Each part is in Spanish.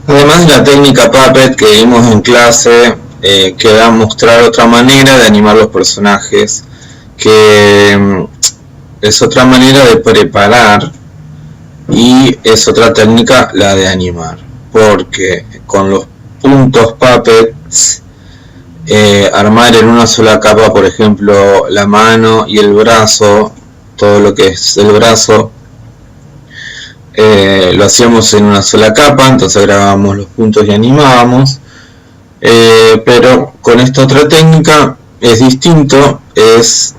Además, la técnica Puppet que vimos en clase queda mostrar otra manera de animar los personajes, que es otra manera de preparar y es otra técnica la de animar, porque con los puntos Puppets armar en una sola capa, por ejemplo, la mano y el brazo, todo lo que es el brazo, lo hacíamos en una sola capa, entonces grabábamos los puntos y animábamos. Pero con esta otra técnica es distinto, es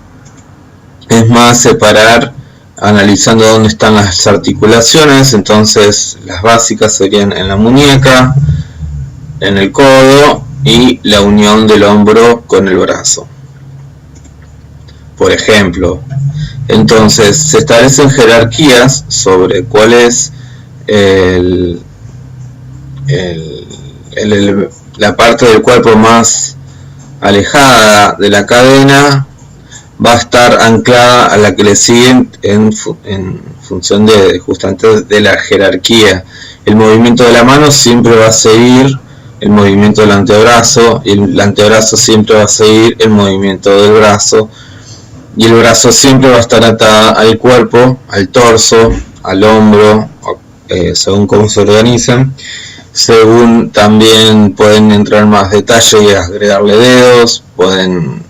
más separar analizando dónde están las articulaciones. Entonces las básicas serían en la muñeca, en el codo y la unión del hombro con el brazo, por ejemplo. Entonces se establecen jerarquías sobre cuál es la parte del cuerpo más alejada de la cadena, va a estar anclada a la que le siguen en función de justamente de la jerarquía. El movimiento de la mano siempre va a seguir el movimiento del antebrazo, y el antebrazo siempre va a seguir el movimiento del brazo, y el brazo siempre va a estar atada al cuerpo, al torso, al hombro, según cómo se organizan. Según también pueden entrar más detalle y agregarle dedos, pueden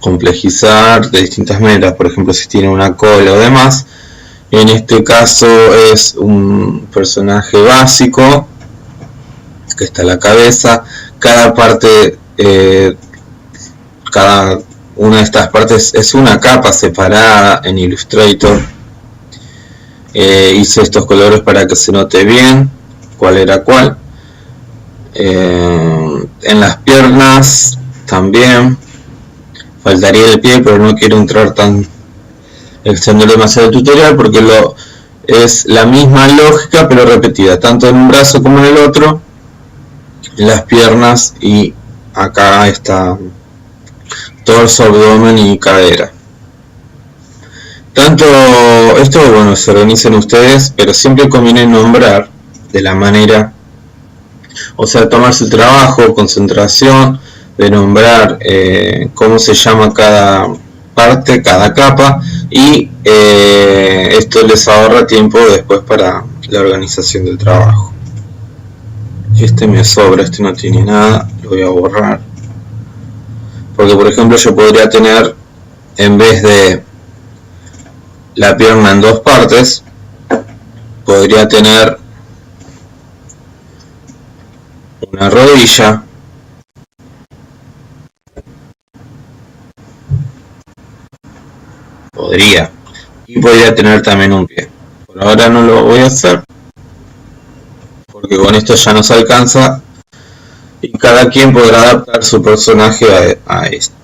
complejizar de distintas maneras, por ejemplo si tiene una cola o demás. En este caso es un personaje básico, que está la cabeza, cada parte, cada una de estas partes es una capa separada en Illustrator. Hice estos colores para que se note bien cuál era cuál. En las piernas también faltaría el pie, pero no quiero entrar tan extender demasiado el tutorial porque es la misma lógica pero repetida tanto en un brazo como en el otro, en las piernas, y acá está torso, abdomen y cadera. Tanto esto, bueno, se organizan ustedes, pero siempre conviene nombrar de la manera, o sea, tomarse el trabajo, concentración, de nombrar cómo se llama cada parte, cada capa, y esto les ahorra tiempo después para la organización del trabajo. Este me sobra, este no tiene nada, lo voy a borrar. Porque por ejemplo yo podría tener, en vez de la pierna en dos partes, podría tener una rodilla, y podría tener también un pie. Por ahora no lo voy a hacer porque con esto ya nos alcanza y cada quien podrá adaptar su personaje a esto.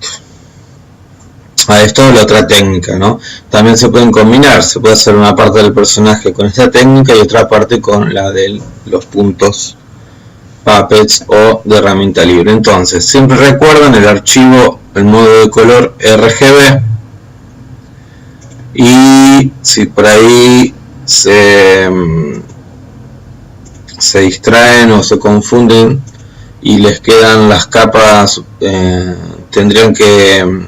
A esto es la otra técnica, ¿no? También se pueden combinar, se puede hacer una parte del personaje con esta técnica y otra parte con la de los puntos Puppets o de herramienta libre. Entonces, siempre recuerden el archivo, el modo de color RGB, y si por ahí se distraen o se confunden y les quedan las capas, tendrían que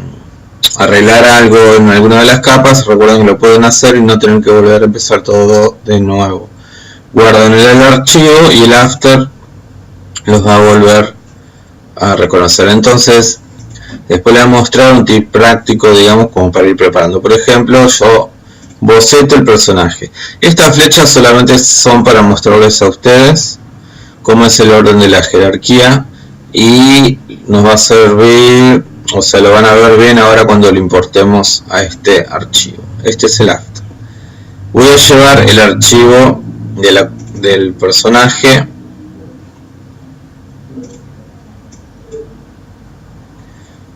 arreglar algo en alguna de las capas, recuerden que lo pueden hacer y no tienen que volver a empezar todo de nuevo. Guardan el archivo y el after los va a volver a reconocer. Entonces después les voy a mostrar un tip práctico, digamos, como para ir preparando. Por ejemplo, yo boceto el personaje. Estas flechas solamente son para mostrarles a ustedes cómo es el orden de la jerarquía y nos va a servir, o sea, lo van a ver bien ahora cuando lo importemos a este archivo. Este es el after. Voy a llevar el archivo del personaje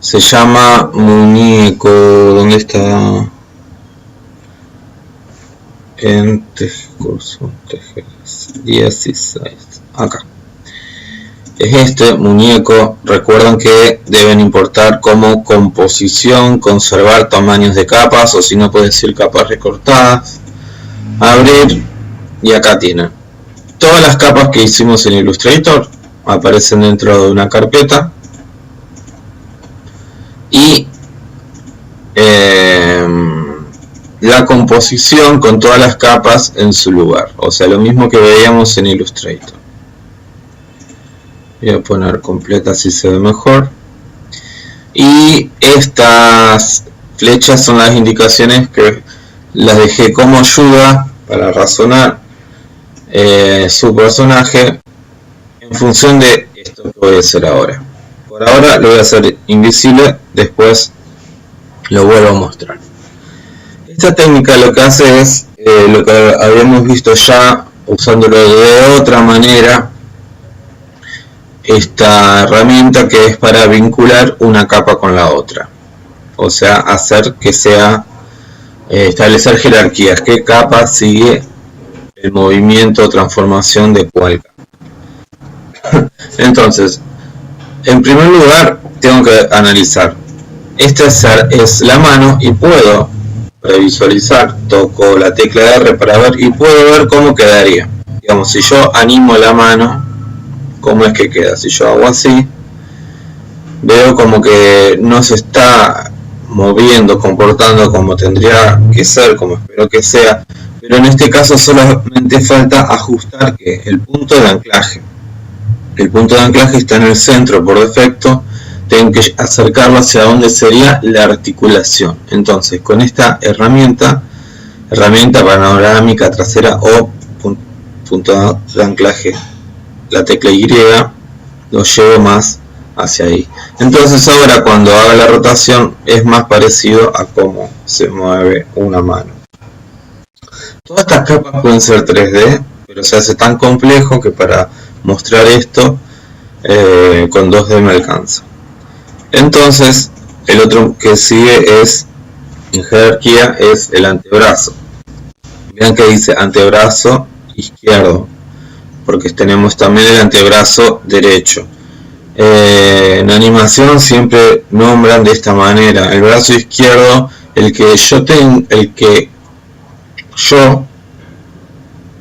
se llama muñeco. ¿Dónde está? En curso 16, acá es este muñeco. Recuerden que deben importar como composición, conservar tamaños de capas, o si no puede decir capas recortadas, abrir, y acá tienen todas las capas que hicimos en Illustrator aparecen dentro de una carpeta y la composición con todas las capas en su lugar, o sea, lo mismo que veíamos en Illustrator. Voy a poner completa así se ve mejor. Y estas flechas son las indicaciones que las dejé como ayuda para razonar su personaje en función de esto que voy a hacer ahora. Por ahora lo voy a hacer invisible, después lo vuelvo a mostrar. Esta técnica lo que hace es lo que habíamos visto ya usándolo de otra manera, esta herramienta que es para vincular una capa con la otra, o sea, hacer que sea establecer jerarquías, qué capa sigue el movimiento o transformación de cuál capa. Entonces, en primer lugar tengo que analizar, esta es la mano y puedo visualizar, toco la tecla R para ver y puedo ver cómo quedaría. Digamos, si yo animo la mano, cómo es que queda. Si yo hago así, veo como que no se está moviendo, comportando como tendría que ser, como espero que sea, pero en este caso solamente falta ajustar que el punto de anclaje. El punto de anclaje está en el centro por defecto, tengo que acercarlo hacia donde sería la articulación. Entonces, con esta herramienta panorámica trasera o punto de anclaje, la tecla Y, lo llevo más hacia ahí. Entonces ahora cuando haga la rotación es más parecido a cómo se mueve una mano. Todas estas capas pueden ser 3D, pero se hace tan complejo que para mostrar esto con 2D me alcanza. Entonces el otro que sigue es en jerarquía es el antebrazo. Vean que dice antebrazo izquierdo, porque tenemos también el antebrazo derecho. En animación siempre nombran de esta manera el brazo izquierdo, el que yo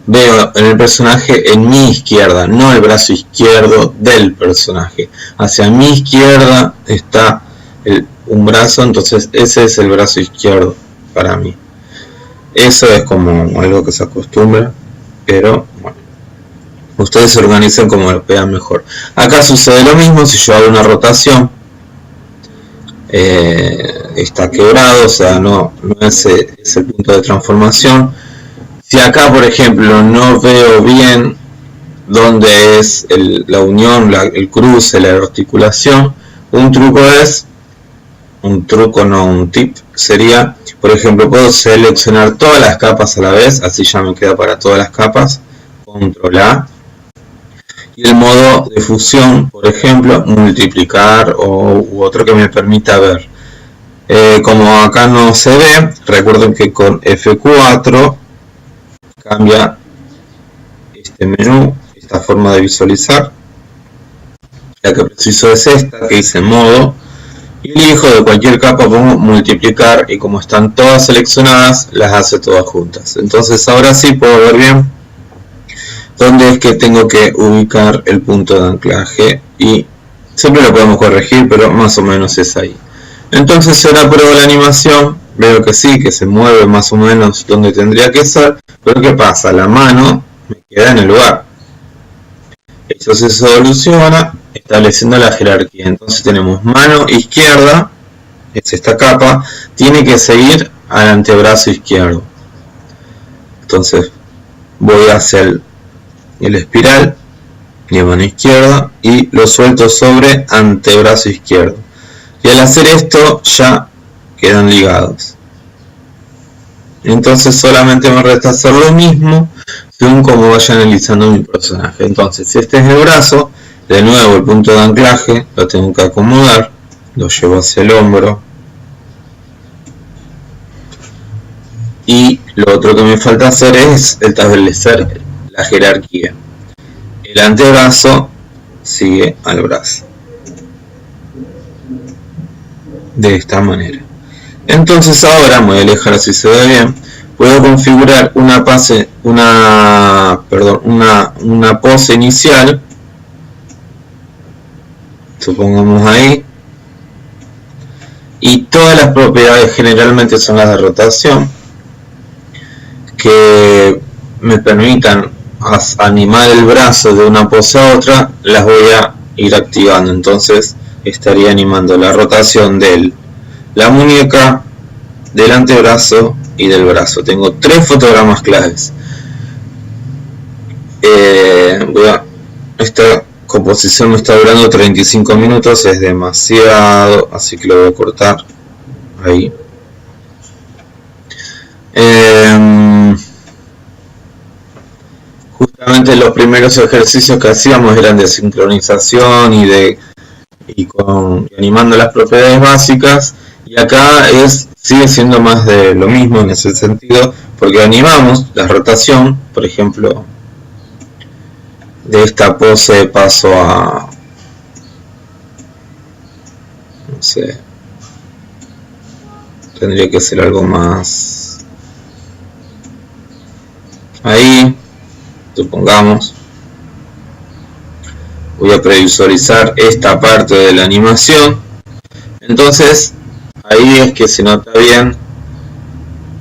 veo en el personaje en mi izquierda, no el brazo izquierdo del personaje. Hacia mi izquierda está un brazo, entonces ese es el brazo izquierdo para mí. Eso es como algo que se acostumbra, pero bueno, ustedes se organizan como lo vean mejor. Acá sucede lo mismo. Si yo hago una rotación, está quebrado, o sea, no es el punto de transformación. Si acá, por ejemplo, no veo bien dónde es la unión, el cruce, la articulación, un tip sería, por ejemplo, puedo seleccionar todas las capas a la vez, así ya me queda para todas las capas, control A, y el modo de fusión, por ejemplo, multiplicar u otro que me permita ver. Como acá no se ve, recuerden que con F4 cambia este menú, esta forma de visualizar. La que preciso es esta, que dice modo, y elijo de cualquier capa, pongo multiplicar, y como están todas seleccionadas, las hace todas juntas. Entonces ahora sí puedo ver bien dónde es que tengo que ubicar el punto de anclaje, y siempre lo podemos corregir, pero más o menos es ahí. Entonces ahora pruebo la animación, veo que sí, que se mueve más o menos donde tendría que ser, pero ¿qué pasa? La mano me queda en el lugar. Eso se soluciona estableciendo la jerarquía. Entonces tenemos mano izquierda, es esta capa, tiene que seguir al antebrazo izquierdo. Entonces voy hacia el espiral de mano izquierda y lo suelto sobre antebrazo izquierdo. Y al hacer esto ya quedan ligados. Entonces solamente me resta hacer lo mismo según como vaya analizando mi personaje. Entonces, si este es el brazo, de nuevo el punto de anclaje lo tengo que acomodar, lo llevo hacia el hombro. Y lo otro que me falta hacer es establecer la jerarquía. El antebrazo sigue al brazo. De esta manera. Entonces ahora me voy a alejar así se ve bien. Puedo configurar un una pose inicial, supongamos ahí, y todas las propiedades generalmente son las de rotación que me permitan animar el brazo de una pose a otra, las voy a ir activando. Entonces estaría animando la rotación de la muñeca, del antebrazo y del brazo. Tengo 3 fotogramas claves. Esta composición me está durando 35 minutos, es demasiado, así que lo voy a cortar ahí. Justamente los primeros ejercicios que hacíamos eran de sincronización y animando las propiedades básicas, y acá sigue siendo más de lo mismo en ese sentido, porque animamos la rotación. Por ejemplo, de esta pose paso a, no sé, tendría que ser algo más ahí, supongamos. Voy a previsualizar esta parte de la animación. Entonces ahí es que se nota bien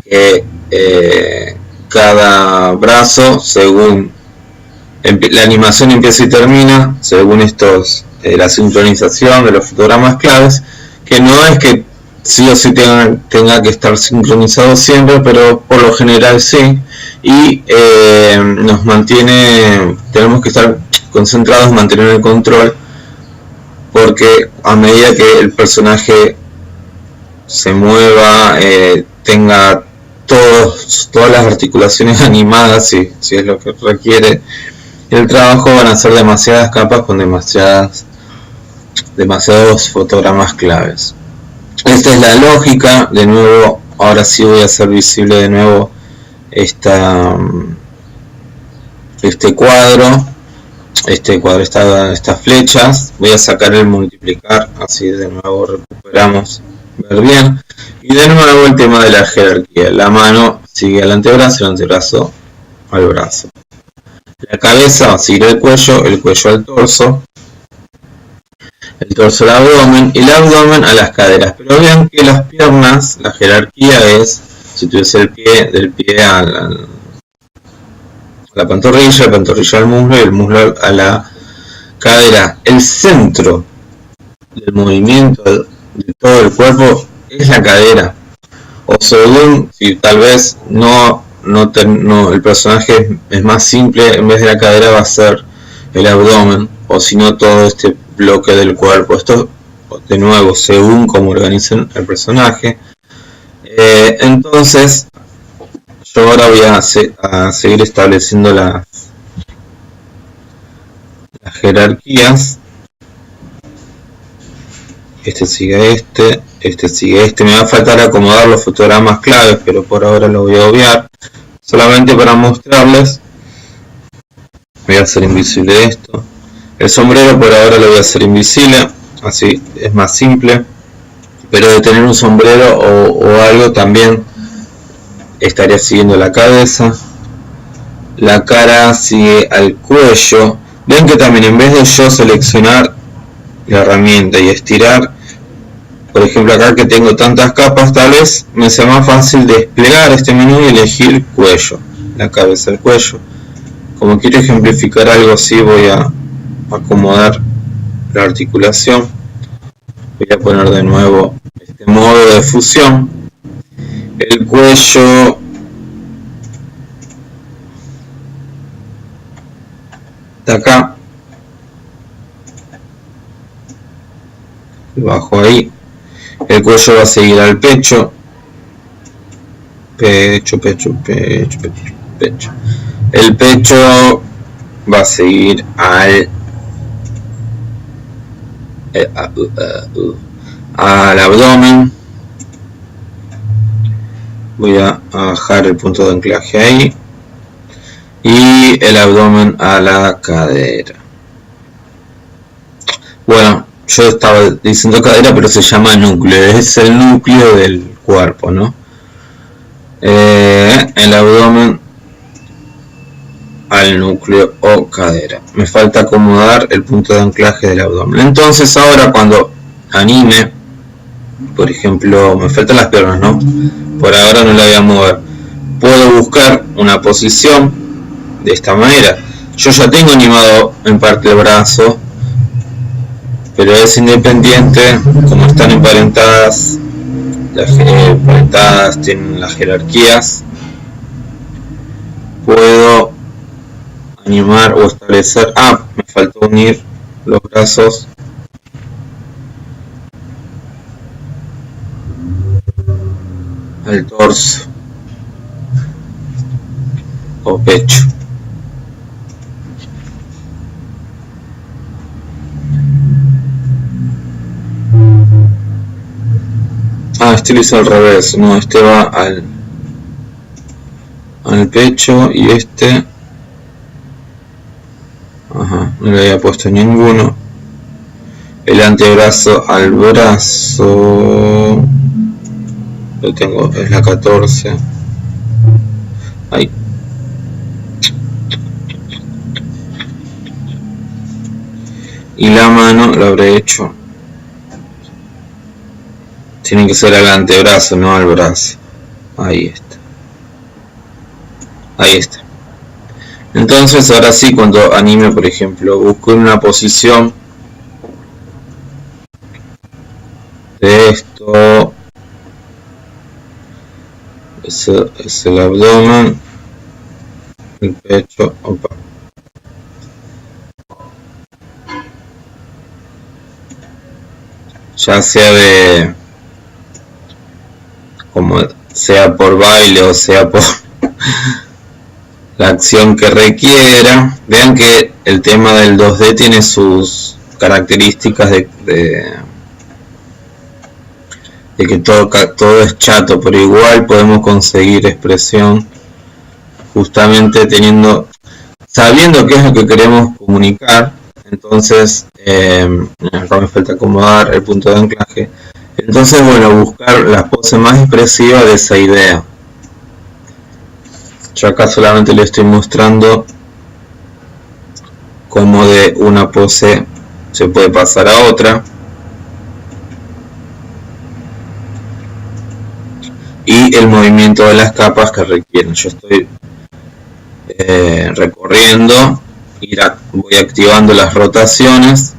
que cada brazo, según la animación empieza y termina, según la sincronización de los fotogramas claves, que no es que sí o sí tenga que estar sincronizado siempre, pero por lo general sí, y nos mantiene, tenemos que estar concentrados, mantener el control, porque a medida que el personaje se mueva, tenga todas las articulaciones animadas, si es lo que requiere el trabajo, van a ser demasiadas capas con demasiados fotogramas claves. Esta es la lógica. De nuevo, ahora sí voy a hacer visible de nuevo este cuadro, estas flechas. Voy a sacar el multiplicar, así de nuevo recuperamos ver bien. Y de nuevo el tema de la jerarquía: la mano sigue al antebrazo, el antebrazo al brazo, la cabeza va a seguir el cuello al torso, el torso al abdomen y el abdomen a las caderas. Pero vean que las piernas, la jerarquía es, si tuviese del pie a la pantorrilla, el pantorrilla al muslo y el muslo a la cadera. El centro del movimiento de todo el cuerpo es la cadera, o según si tal vez no el personaje es más simple, en vez de la cadera va a ser el abdomen, o si no todo este bloque del cuerpo. Esto de nuevo según cómo organicen el personaje. Entonces yo ahora voy a seguir estableciendo las jerarquías. Este sigue sigue este. Me va a faltar acomodar los fotogramas claves, pero por ahora lo voy a obviar, solamente para mostrarles. Voy a hacer invisible esto. El sombrero por ahora lo voy a hacer invisible, así es más simple. Pero de tener un sombrero o algo, también estaría siguiendo la cabeza. La cara sigue al cuello. Ven que también, en vez de yo seleccionar la herramienta y estirar, por ejemplo acá que tengo tantas capas, tal vez me sea más fácil desplegar este menú y elegir cuello, la cabeza, el cuello. Como quiero ejemplificar algo así, voy a acomodar la articulación. Voy a poner de nuevo este modo de fusión. El cuello de acá, bajo ahí. El cuello va a seguir al pecho, pecho. El pecho va a seguir al abdomen. Voy a bajar el punto de anclaje ahí, y el abdomen a la cadera. Bueno, yo estaba diciendo cadera, pero se llama núcleo, es el núcleo del cuerpo, ¿no? El abdomen al núcleo o cadera. Me falta acomodar el punto de anclaje del abdomen. Entonces ahora cuando anime, por ejemplo, me faltan las piernas, ¿no? Por ahora no la voy a mover. Puedo buscar una posición de esta manera. Yo ya tengo animado en parte el brazo, pero es independiente, como están emparentadas, tienen las jerarquías, puedo animar o establecer. Me faltó unir los brazos al torso o pecho. Este lo hice al revés, no, este va al pecho y este, no le había puesto ninguno. El antebrazo al brazo, lo tengo, es la 14. Ahí. Y la mano lo habré hecho. Tiene que ser al antebrazo, no al brazo. Ahí está. Ahí está. Entonces ahora sí, cuando anime, por ejemplo, busco una posición de esto. Es el abdomen, el pecho, opa. Ya sea como sea por baile o sea por la acción que requiera. Vean que el tema del 2D tiene sus características de que todo es chato, pero igual podemos conseguir expresión justamente sabiendo qué es lo que queremos comunicar. Entonces acá me falta acomodar el punto de anclaje. Entonces, bueno, buscar la pose más expresiva de esa idea. Yo acá solamente le estoy mostrando cómo de una pose se puede pasar a otra. Y el movimiento de las capas que requieren. Yo estoy recorriendo, voy activando las rotaciones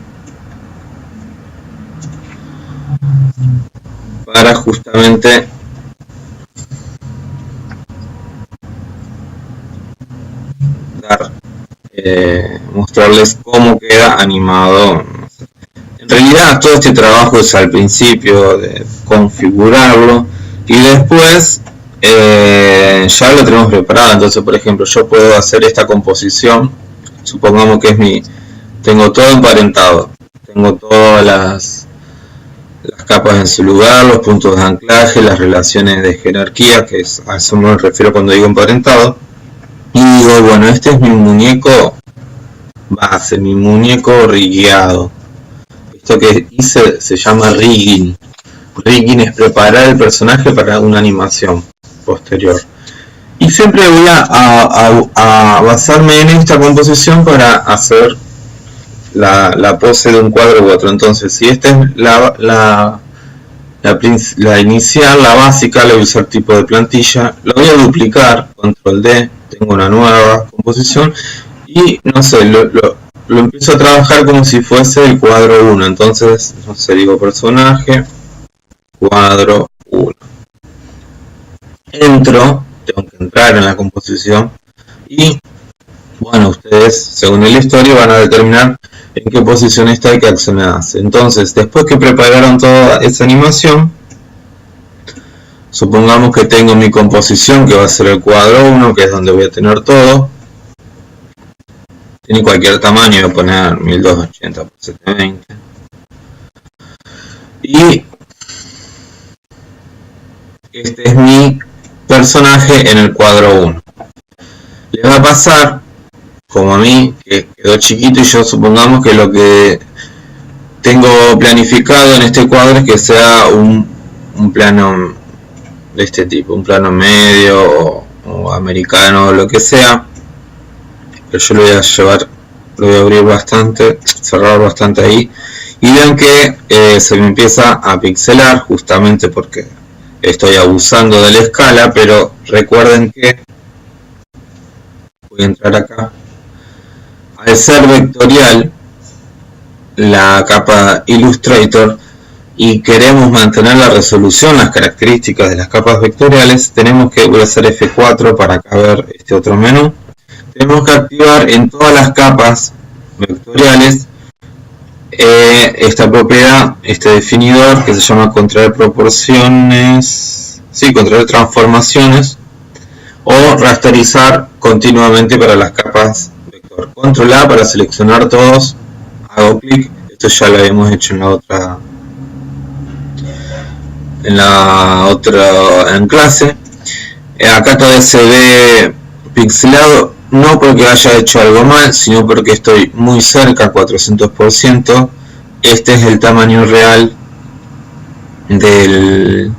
para justamente mostrarles cómo queda animado. En realidad todo este trabajo es al principio de configurarlo y después ya lo tenemos preparado. Entonces, por ejemplo, yo puedo hacer esta composición. Supongamos que tengo todo emparentado, tengo todas las capas en su lugar, los puntos de anclaje, las relaciones de jerarquía, que a eso me refiero cuando digo emparentado. Y digo, bueno, este es mi muñeco base, mi muñeco rigueado. Esto que hice se llama rigging. Rigging es preparar el personaje para una animación posterior. Y siempre voy a basarme en esta composición para hacer la pose de un cuadro u otro. Entonces, si esta es la inicial, la básica, le voy a usar tipo de plantilla, lo voy a duplicar, control D, tengo una nueva composición y no sé, lo empiezo a trabajar como si fuese el cuadro 1. Entonces, no sé, digo personaje, cuadro 1. Entro, tengo que entrar en la composición y bueno, ustedes según el historia van a determinar en qué posición está y qué acción hace. Entonces, después que prepararon toda esa animación, supongamos que tengo mi composición que va a ser el cuadro 1, que es donde voy a tener todo. Tiene cualquier tamaño, voy a poner 1280 por 720. Y este es mi personaje en el cuadro 1. Le va a pasar como a mí, que quedó chiquito, y yo supongamos que lo que tengo planificado en este cuadro es que sea un plano de este tipo, un plano medio o americano o lo que sea. pero yo lo voy a llevar, lo voy a abrir bastante, cerrar bastante ahí, y vean que se me empieza a pixelar justamente porque estoy abusando de la escala, pero recuerden que voy a entrar acá. Al ser vectorial la capa Illustrator y queremos mantener la resolución, las características de las capas vectoriales, tenemos que, voy a hacer F4 para acá ver este otro menú, tenemos que activar en todas las capas vectoriales esta propiedad, este definidor que se llama contraer proporciones, sí, contraer transformaciones, o rasterizar continuamente para las capas vector. Control A para seleccionar todos, hago clic, esto ya lo habíamos hecho en la otra en clase. Acá todavía se ve pixelado, no porque haya hecho algo mal, sino porque estoy muy cerca, 400%. Este es el tamaño real de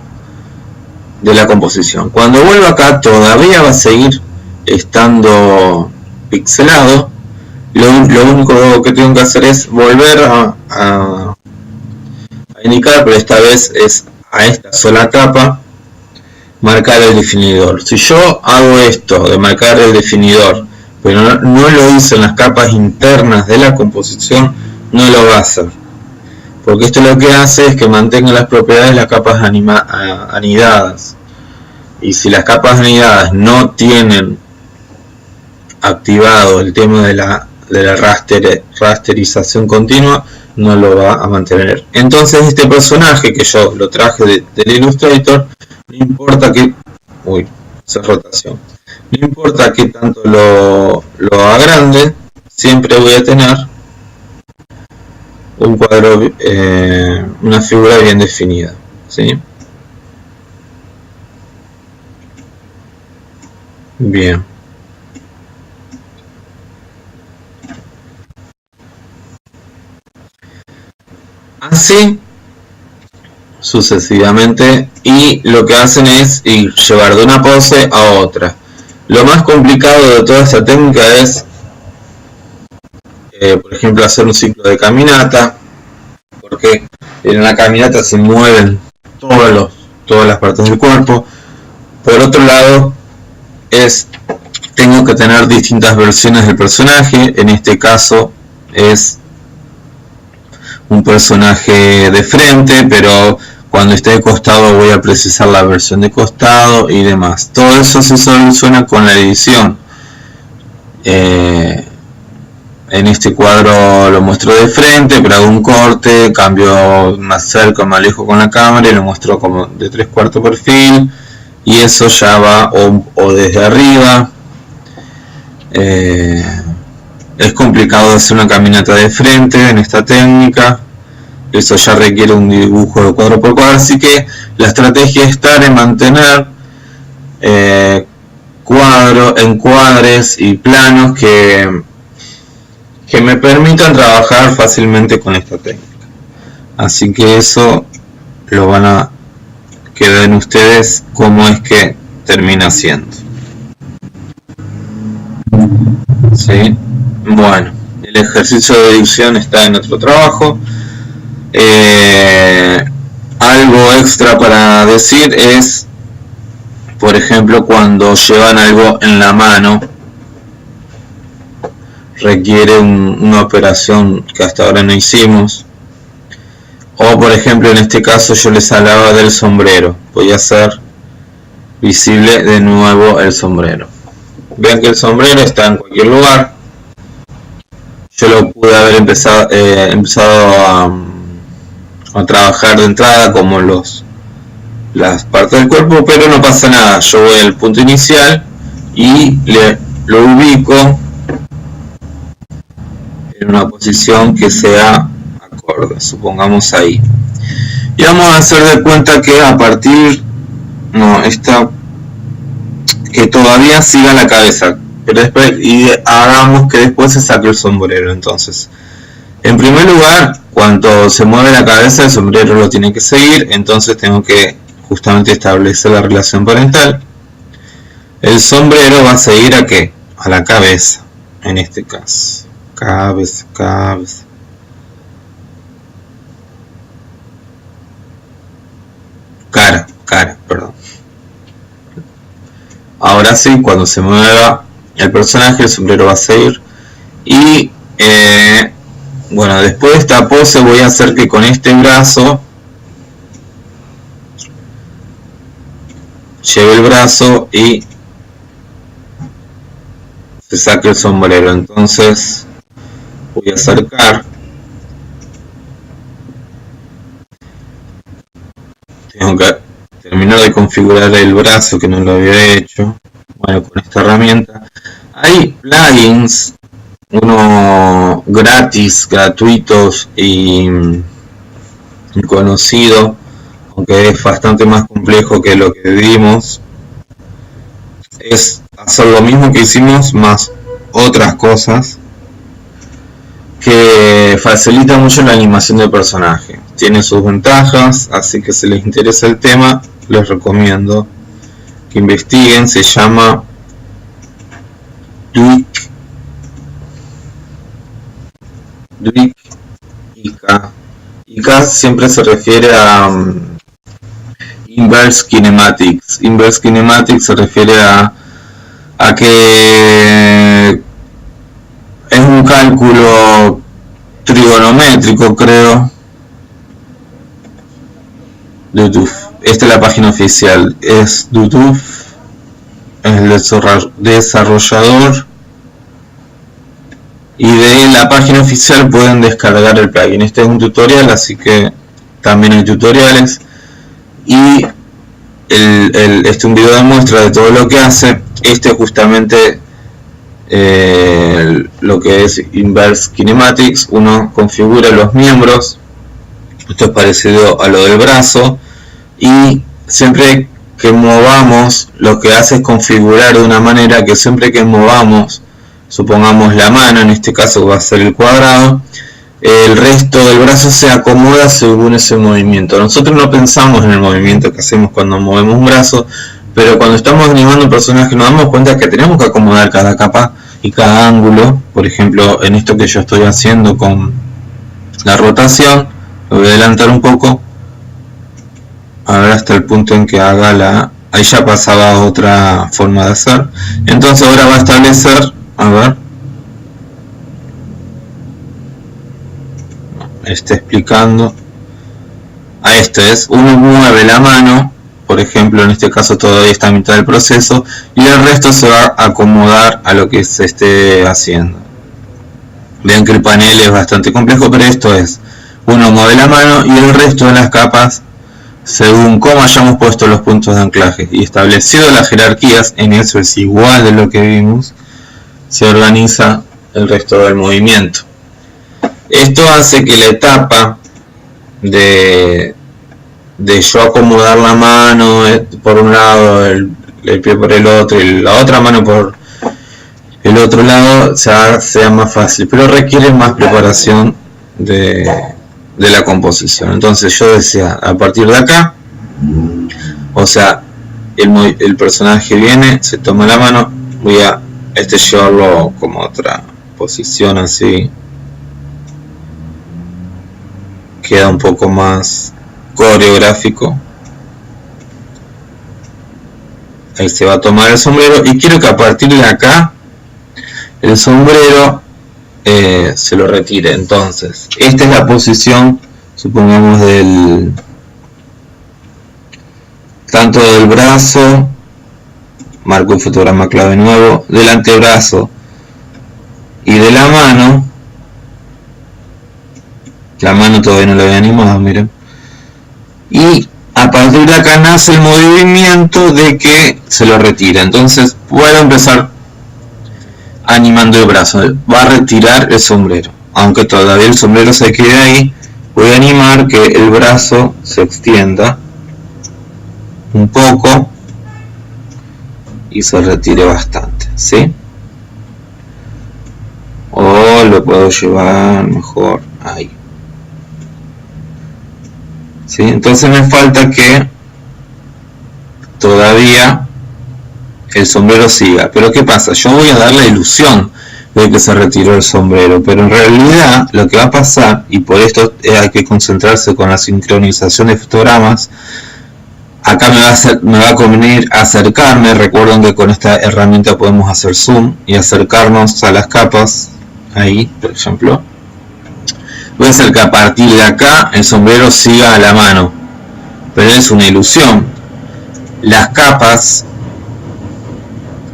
la composición. Cuando vuelva acá todavía va a seguir estando pixelado. Lo único que tengo que hacer es volver a indicar, pero esta vez es a esta sola capa, marcar el definidor. Si yo hago esto de marcar el definidor, pero no lo hice en las capas internas de la composición, no lo va a hacer, porque esto lo que hace es que mantenga las propiedades de las capas anidadas, y si las capas anidadas no tienen activado el tema de la rasterización continua, no lo va a mantener. Entonces este personaje que yo lo traje del Illustrator, no importa que rotación, no importa que tanto lo agrande, siempre voy a tener un cuadro, una figura bien definida, ¿sí? Bien. Así sucesivamente, y lo que hacen es llevar de una pose a otra. Lo más complicado de toda esta técnica es, por ejemplo, hacer un ciclo de caminata, porque en la caminata se mueven todas las partes del cuerpo. Por otro lado, tengo que tener distintas versiones del personaje. En este caso es un personaje de frente, pero cuando esté de costado voy a precisar la versión de costado y demás. Todo eso se soluciona con la edición. En este cuadro lo muestro de frente, pero hago un corte, cambio más cerca, más lejos con la cámara y lo muestro como de 3/4 perfil, y eso ya va o desde arriba. Es complicado hacer una caminata de frente en esta técnica, eso ya requiere un dibujo de cuadro por cuadro, así que la estrategia es estar en mantener encuadres y planos que me permitan trabajar fácilmente con esta técnica. Así que eso lo van a quedar en ustedes cómo es que termina siendo. ¿Sí? Bueno, el ejercicio de edición está en otro trabajo. Algo extra para decir es, por ejemplo, cuando llevan algo en la mano, requiere una operación que hasta ahora no hicimos. O por ejemplo, en este caso yo les hablaba del sombrero, voy a hacer visible de nuevo el sombrero. Vean que el sombrero está en cualquier lugar. Yo lo pude haber empezado a trabajar de entrada como las partes del cuerpo, pero no pasa nada. Yo voy al punto inicial y lo ubico en una posición que sea acorde, supongamos ahí. Y vamos a hacer de cuenta que a partir, que todavía siga la cabeza, pero después, y hagamos que después se saque el sombrero. Entonces, en primer lugar, cuando se mueve la cabeza, el sombrero lo tiene que seguir, entonces tengo que justamente establecer la relación parental. El sombrero va a seguir ¿a qué? A la cabeza. en este caso. Cabeza, cabeza. Cara, perdón. Ahora sí, cuando se mueva el personaje, el sombrero va a seguir. Y bueno, después de esta pose voy a hacer que con este brazo lleve el brazo y se saque el sombrero. Entonces voy a acercar. Tengo que terminar de configurar el brazo, que no lo había hecho. Bueno, con esta herramienta hay plugins, uno gratis, gratuitos y conocido, aunque es bastante más complejo que lo que vimos. Es hacer lo mismo que hicimos más otras cosas que facilita mucho la animación del personaje. Tiene sus ventajas, así que si les interesa el tema, les recomiendo que investiguen. Se llama Duik IK. IK siempre se refiere a Inverse Kinematics. Inverse Kinematics se refiere a que es un cálculo trigonométrico, creo. YouTube. Esta es la página oficial. Es YouTube. Es el desarrollador. Y de la página oficial pueden descargar el plugin. Este es un tutorial, así que también hay tutoriales. Y este es un video de muestra de todo lo que hace. Este es justamente lo que es Inverse Kinematics. Uno configura los miembros. Esto es parecido a lo del brazo. Y siempre que movamos, lo que hace es configurar de una manera que siempre que movamos, supongamos la mano, en este caso va a ser el cuadrado, el resto del brazo se acomoda según ese movimiento. Nosotros no pensamos en el movimiento que hacemos cuando movemos un brazo, pero cuando estamos animando un personaje nos damos cuenta que tenemos que acomodar cada capa y cada ángulo. Por ejemplo, en esto que yo estoy haciendo con la rotación, lo voy a adelantar un poco, a ver hasta el punto en que haga la... Ahí ya pasaba a otra forma de hacer. Entonces ahora va a establecer, a ver, está explicando. A esto es, uno mueve la mano, por ejemplo, en este caso todavía está a mitad del proceso, y el resto se va a acomodar a lo que se esté haciendo. Vean que el panel es bastante complejo, pero esto es, uno mueve la mano y el resto de las capas según cómo hayamos puesto los puntos de anclaje y establecido las jerarquías. En eso es igual de lo que vimos, se organiza el resto del movimiento. Esto hace que la etapa de yo acomodar la mano por un lado, el pie por el otro y la otra mano por el otro lado sea más fácil, pero requiere más preparación de la composición. Entonces yo decía, a partir de acá, o sea, el personaje viene, se toma la mano, voy a llevarlo como otra posición, así queda un poco más coreográfico. Ahí se va a tomar el sombrero y quiero que a partir de acá el sombrero se lo retire. Entonces esta es la posición, supongamos, tanto del brazo, marco el fotograma clave nuevo, del antebrazo y de la mano. La mano todavía no la había animado, miren. Y a partir de acá nace el movimiento de que se lo retira. Entonces puedo empezar animando el brazo. Va a retirar el sombrero. Aunque todavía el sombrero se quede ahí, voy a animar que el brazo se extienda un poco y se retire bastante, ¿sí? O lo puedo llevar mejor ahí. ¿Sí? Entonces me falta que todavía el sombrero siga. Pero ¿qué pasa? Yo voy a dar la ilusión de que se retiró el sombrero, pero en realidad lo que va a pasar, y por esto hay que concentrarse con la sincronización de fotogramas, acá me va a convenir acercarme. Recuerden que con esta herramienta podemos hacer zoom y acercarnos a las capas, ahí por ejemplo. Voy a hacer que a partir de acá el sombrero siga a la mano, pero es una ilusión. Las capas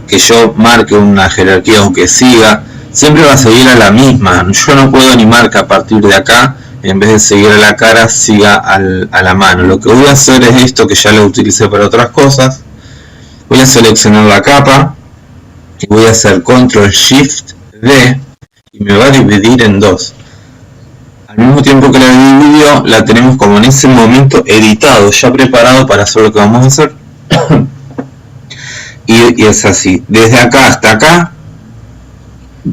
que yo marque una jerarquía aunque siga, siempre va a seguir a la misma. Yo no puedo animar que a partir de acá, en vez de seguir a la cara, siga a la mano. Lo que voy a hacer es esto, que ya lo utilicé para otras cosas. Voy a seleccionar la capa y voy a hacer Control Shift D y me va a dividir en dos. Al mismo tiempo que la dividió, la tenemos como en ese momento editado, ya preparado para hacer lo que vamos a hacer. Y es así, desde acá hasta acá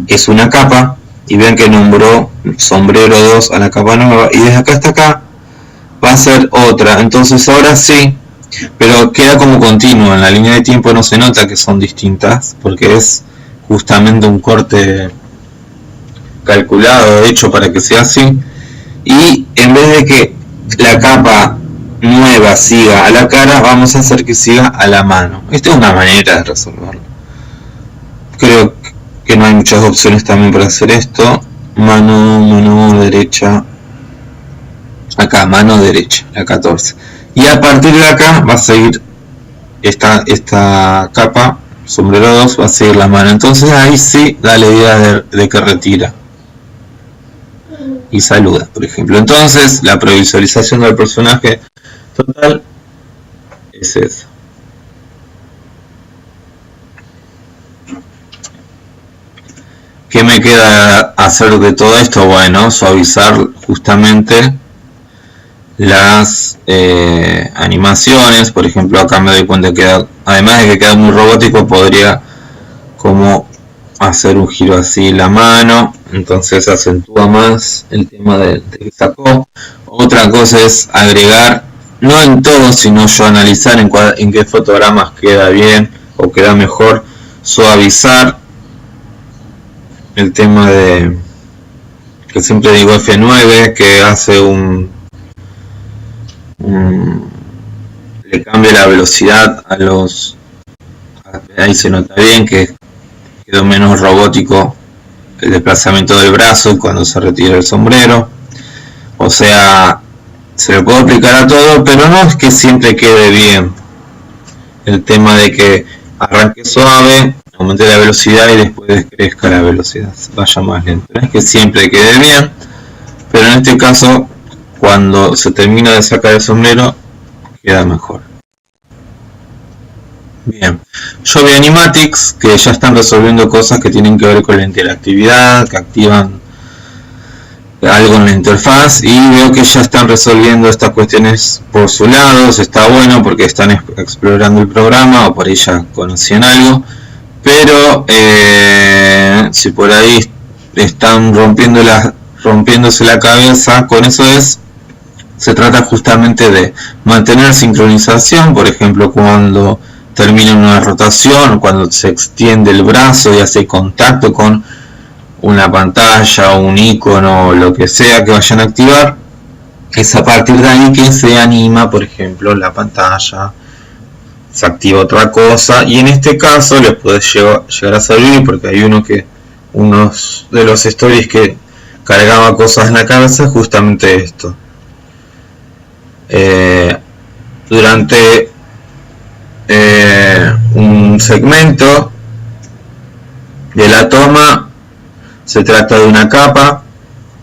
es una capa, y ven que nombró sombrero 2 a la capa nueva, y desde acá hasta acá va a ser otra. Entonces ahora sí, pero queda como continuo, en la línea de tiempo no se nota que son distintas, porque es justamente un corte calculado, hecho para que sea así. Y en vez de que la capa nueva siga a la cara, vamos a hacer que siga a la mano. Esta es una manera de resolverlo. Creo que no hay muchas opciones también para hacer esto. Mano derecha, acá mano derecha, la 14, y a partir de acá va a seguir esta capa, sombrero 2, va a seguir la mano. Entonces ahí sí da la idea de que retira y saluda, por ejemplo. Entonces la previsualización del personaje total es esa. ¿Qué me queda hacer de todo esto? Bueno, suavizar justamente las animaciones. Por ejemplo, acá me doy cuenta que además de que queda muy robótico, podría como hacer un giro así la mano, entonces acentúa más el tema de que sacó. Otra cosa es agregar, no en todo, sino yo analizar en qué fotogramas queda bien o queda mejor, suavizar el tema de, que siempre digo, F9, que hace le cambia la velocidad a los, ahí se nota bien que quedó menos robótico el desplazamiento del brazo cuando se retira el sombrero. O sea, se lo puedo aplicar a todo, pero no es que siempre quede bien. El tema de que arranque suave, aumente la velocidad y después crezca la velocidad, vaya más lento. No es que siempre quede bien, pero en este caso, cuando se termina de sacar el sombrero, queda mejor. Bien, yo vi animatics que ya están resolviendo cosas que tienen que ver con la interactividad, que activan algo en la interfaz, y veo que ya están resolviendo estas cuestiones por su lado. Está bueno porque están explorando el programa, o por ahí ya conocían algo, pero si por ahí están rompiéndose la cabeza con eso, se trata justamente de mantener sincronización. Por ejemplo, cuando termina una rotación, cuando se extiende el brazo y hace contacto con una pantalla o un icono o lo que sea que vayan a activar, es a partir de ahí que se anima, por ejemplo, la pantalla, se activa otra cosa, y en este caso les puede llegar a servir porque hay unos de los stories que cargaba cosas en la cabeza, justamente esto. Durante un segmento de la toma se trata de una capa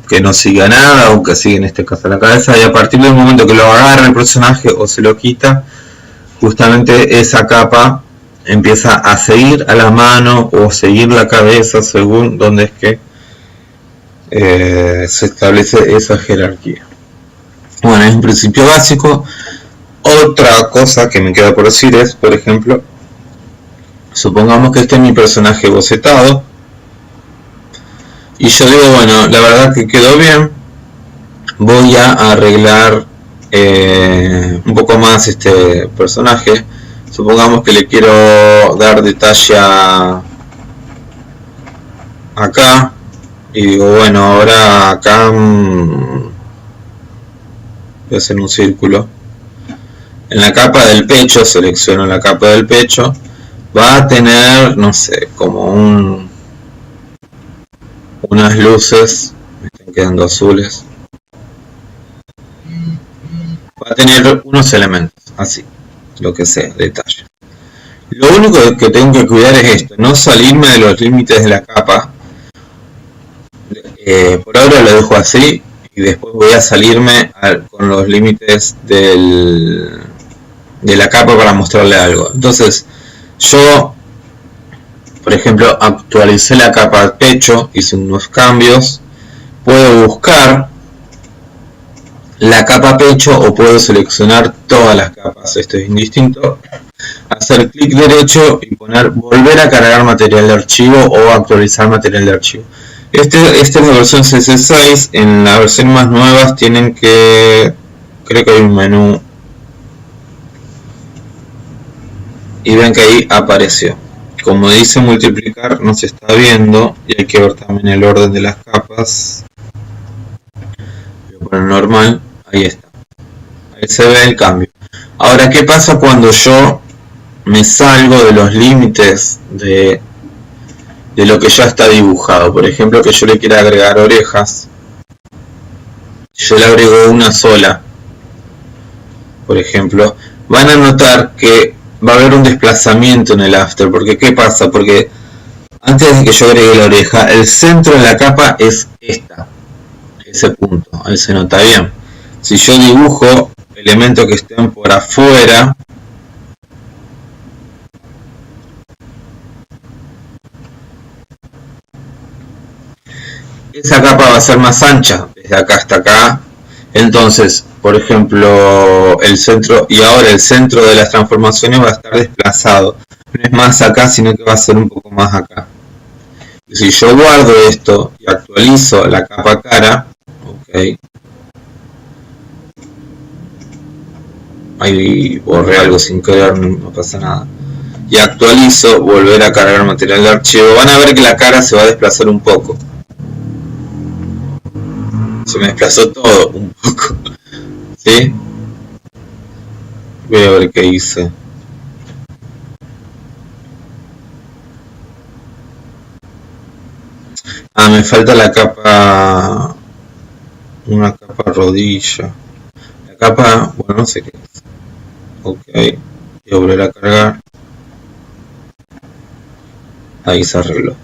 que no siga nada, aunque sigue en este caso la cabeza, y a partir del momento que lo agarra el personaje o se lo quita, justamente esa capa empieza a seguir a la mano o seguir la cabeza según donde es que se establece esa jerarquía. Bueno, es un principio básico. Otra cosa que me queda por decir es, por ejemplo, supongamos que este es mi personaje bocetado y yo digo, bueno, la verdad que quedó bien, voy a arreglar un poco más este personaje. Supongamos que le quiero dar detalle a acá y digo, bueno, ahora acá voy a hacer un círculo. En la capa del pecho, selecciono la capa del pecho, va a tener, no sé, como unas luces, me están quedando azules, va a tener unos elementos, así, lo que sea, detalle. Lo único que tengo que cuidar es esto, no salirme de los límites de la capa. Por ahora lo dejo así y después voy a salirme con los límites de la capa para mostrarle algo. Entonces yo, por ejemplo, actualicé la capa de pecho, hice unos cambios, puedo buscar la capa pecho o puedo seleccionar todas las capas, esto es indistinto, hacer clic derecho y poner volver a cargar material de archivo o actualizar material de archivo. Esta es la versión CC6, en las versiones más nuevas tienen que, creo que hay un menú y ven que ahí apareció. Como dice multiplicar no se está viendo y hay que ver también el orden de las capas. Voy a poner normal, ahí está. Ahí se ve el cambio. Ahora, ¿qué pasa cuando yo me salgo de los límites de lo que ya está dibujado? Por ejemplo, que yo le quiera agregar orejas. Yo le agrego una sola. Por ejemplo, van a notar que va a haber un desplazamiento en el after. Porque ¿qué pasa? Porque antes de que yo agregue la oreja, el centro de la capa es ese punto. Ahí se nota bien. Si yo dibujo elementos que estén por afuera, esa capa va a ser más ancha, desde acá hasta acá. Entonces, por ejemplo, el centro, y ahora el centro de las transformaciones va a estar desplazado. No es más acá, sino que va a ser un poco más acá. Y si yo guardo esto y actualizo la capa cara, ok. Ahí borré algo sin querer, no pasa nada. Y actualizo, volver a cargar material de archivo. Van a ver que la cara se va a desplazar un poco. Se me desplazó todo un poco. ¿Sí? Voy a ver qué hice. Ah, me falta la capa. Una capa rodilla. La capa, bueno, no sé qué es. Ok. Voy a volver a cargar. Ahí se arregló.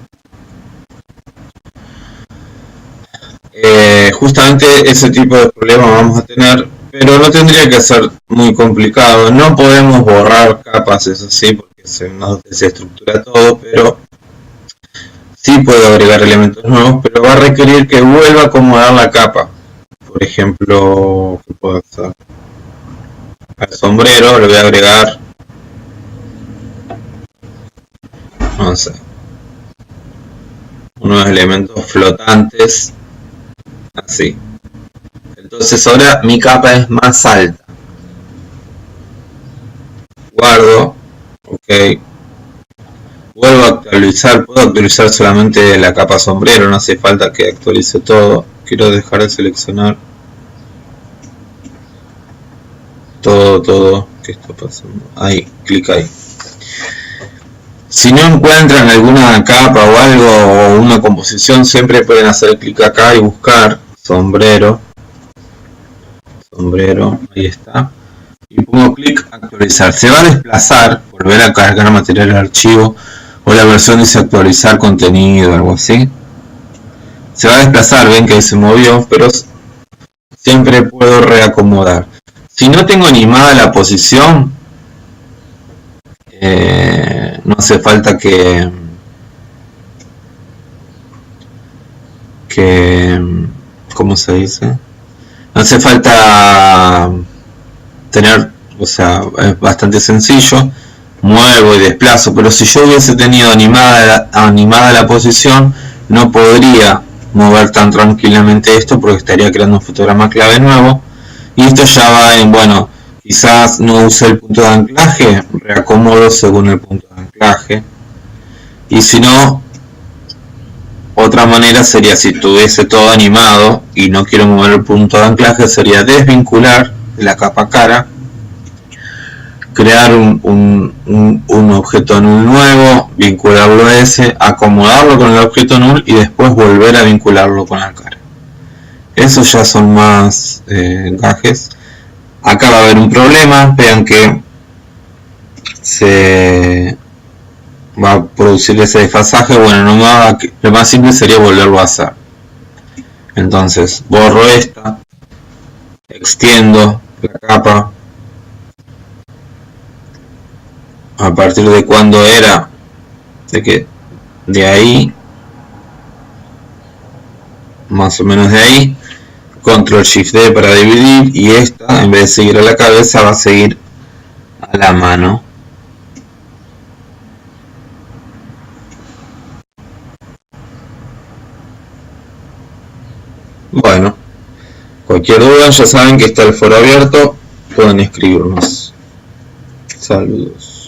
Justamente ese tipo de problemas vamos a tener, pero no tendría que ser muy complicado. No podemos borrar capas, eso sí, porque se nos desestructura todo, pero sí puedo agregar elementos nuevos, pero va a requerir que vuelva a acomodar la capa. Por ejemplo, ¿qué puedo hacer? Al sombrero le voy a agregar, no sé, unos elementos flotantes, así. Entonces ahora mi capa es más alta. Guardo, ok. Vuelvo a actualizar, puedo actualizar solamente la capa sombrero, no hace falta que actualice todo. Quiero dejar de seleccionar todo. ¿Qué está pasando? Ahí, clic ahí. Si no encuentran alguna capa o algo o una composición, siempre pueden hacer clic acá y buscar sombrero, ahí está, y pongo clic actualizar. Se va a desplazar, volver a cargar material al archivo, o la versión dice actualizar contenido, algo así. Se va a desplazar, ven que se movió, pero siempre puedo reacomodar. Si no tengo animada la posición, no hace falta que ¿cómo se dice? No hace falta tener, o sea, es bastante sencillo, muevo y desplazo, pero si yo hubiese tenido animada la posición, no podría mover tan tranquilamente esto porque estaría creando un fotograma clave nuevo, y esto ya va en, bueno, quizás no use el punto de anclaje, reacomodo según el punto de anclaje, y si no, Otra manera sería, si tuviese todo animado y no quiero mover el punto de anclaje, sería desvincular la capa cara, crear un objeto null nuevo, vincularlo a ese, acomodarlo con el objeto null y después volver a vincularlo con la cara. Esos ya son más gajes. Acá va a haber un problema, vean que se va a producir ese desfasaje. Bueno, lo más simple sería volverlo a hacer. Entonces borro esta, extiendo la capa a partir de cuando era, de ahí, más o menos de ahí, control shift D para dividir, y esta, en vez de seguir a la cabeza, va a seguir a la mano. Bueno, cualquier duda ya saben que está el foro abierto, pueden escribirnos. Saludos.